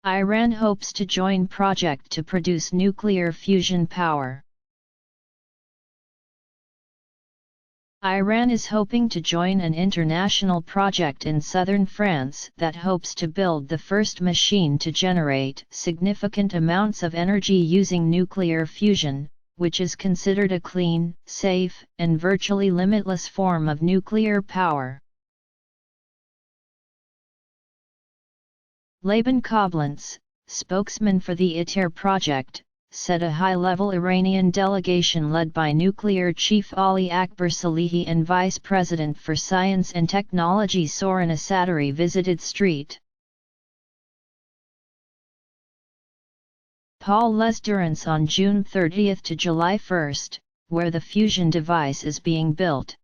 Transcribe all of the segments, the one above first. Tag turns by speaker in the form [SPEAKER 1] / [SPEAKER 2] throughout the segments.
[SPEAKER 1] Iran hopes to join project to produce nuclear fusion power. Iran is hoping to join an international project in southern France that hopes to build the first machine to generate significant amounts of energy using nuclear fusion, which is considered a clean, safe, and virtually limitless form of nuclear power. Laban Koblentz, spokesman for the ITER project, said a high-level Iranian delegation led by nuclear chief Ali Akbar Salehi and Vice President for Science and Technology Sorin Asadari visited St. Paul Les Durance on June 30 to July 1, where the fusion device is being built.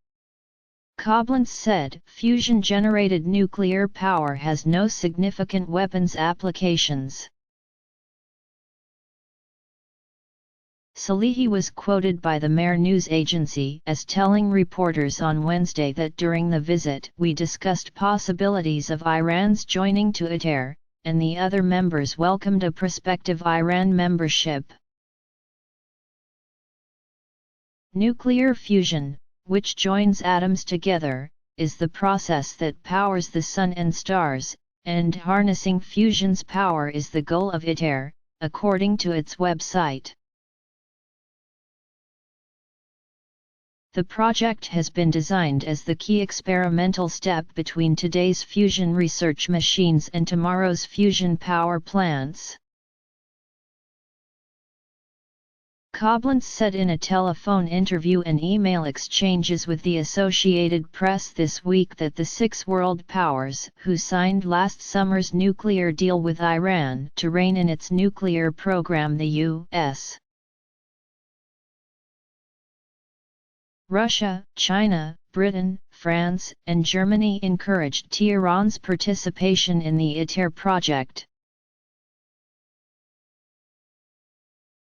[SPEAKER 1] Koblentz said, fusion-generated nuclear power has no significant weapons applications. Salehi was quoted by the Mehr news agency as telling reporters on Wednesday that during the visit we discussed possibilities of Iran's joining to ITER, and the other members welcomed a prospective Iran membership. Nuclear fusion, which joins atoms together, is the process that powers the sun and stars, and harnessing fusion's power is the goal of ITER, according to its website. The project has been designed as the key experimental step between today's fusion research machines and tomorrow's fusion power plants. Koblentz said in a telephone interview and email exchanges with the Associated Press this week that the six world powers who signed last summer's nuclear deal with Iran to rein in its nuclear program, the U.S., Russia, China, Britain, France, and Germany encouraged Tehran's participation in the ITER project.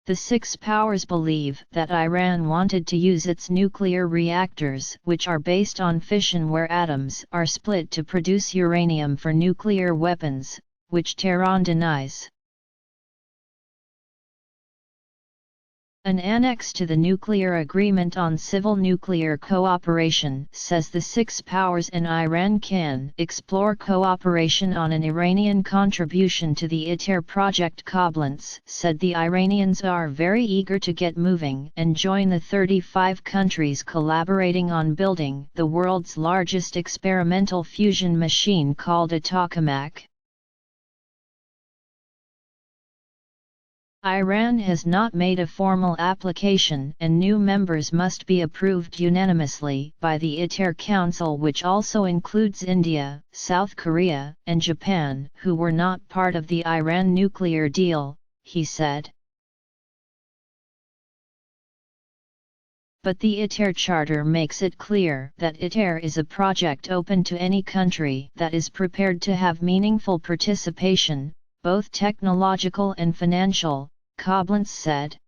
[SPEAKER 1] The six powers believe that Iran wanted to use its nuclear reactors, which are based on fission where atoms are split to produce uranium for nuclear weapons, which Tehran denies. An annex to the Nuclear Agreement on Civil Nuclear Cooperation says the six powers and Iran can explore cooperation on an Iranian contribution to the ITER project. Koblentz said the Iranians are very eager to get moving and join the 35 countries collaborating on building the world's largest experimental fusion machine called a tokamak. Iran has not made a formal application and new members must be approved unanimously by the ITER Council, which also includes India, South Korea, and Japan, who were not part of the Iran nuclear deal, he said. But the ITER Charter makes it clear that ITER is a project open to any country that is prepared to have meaningful participation, both technological and financial, Koblentz said.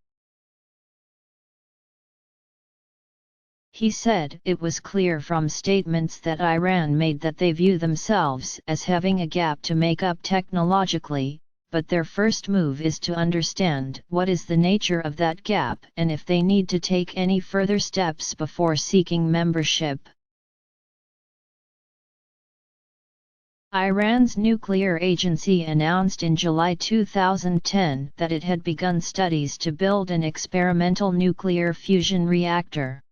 [SPEAKER 1] He said it was clear from statements that Iran made that they view themselves as having a gap to make up technologically, but their first move is to understand what is the nature of that gap and if they need to take any further steps before seeking membership. Iran's nuclear agency announced in July 2010 that it had begun studies to build an experimental nuclear fusion reactor.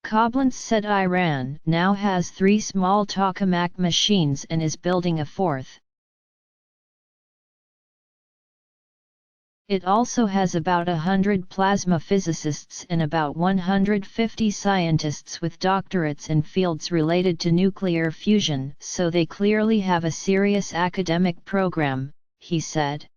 [SPEAKER 1] Koblentz said Iran now has 3 small tokamak machines and is building a 4th. It also has about 100 plasma physicists and about 150 scientists with doctorates in fields related to nuclear fusion, so they clearly have a serious academic program, he said.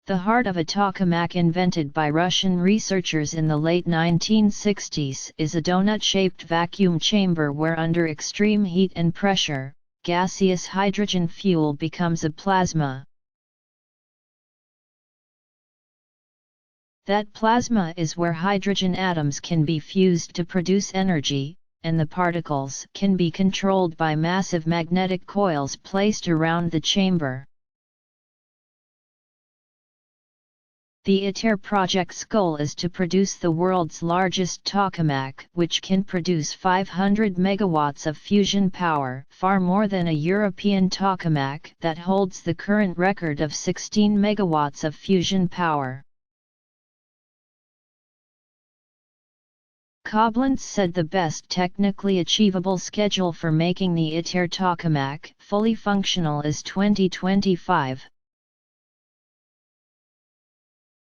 [SPEAKER 1] The heart of a tokamak invented by Russian researchers in the late 1960s is a donut-shaped vacuum chamber where under extreme heat and pressure, gaseous hydrogen fuel becomes a plasma. That plasma is where hydrogen atoms can be fused to produce energy, and the particles can be controlled by massive magnetic coils placed around the chamber. The ITER project's goal is to produce the world's largest tokamak, which can produce 500 megawatts of fusion power, far more than a European tokamak that holds the current record of 16 megawatts of fusion power. Koblenz said the best technically achievable schedule for making the ITER tokamak fully functional is 2025.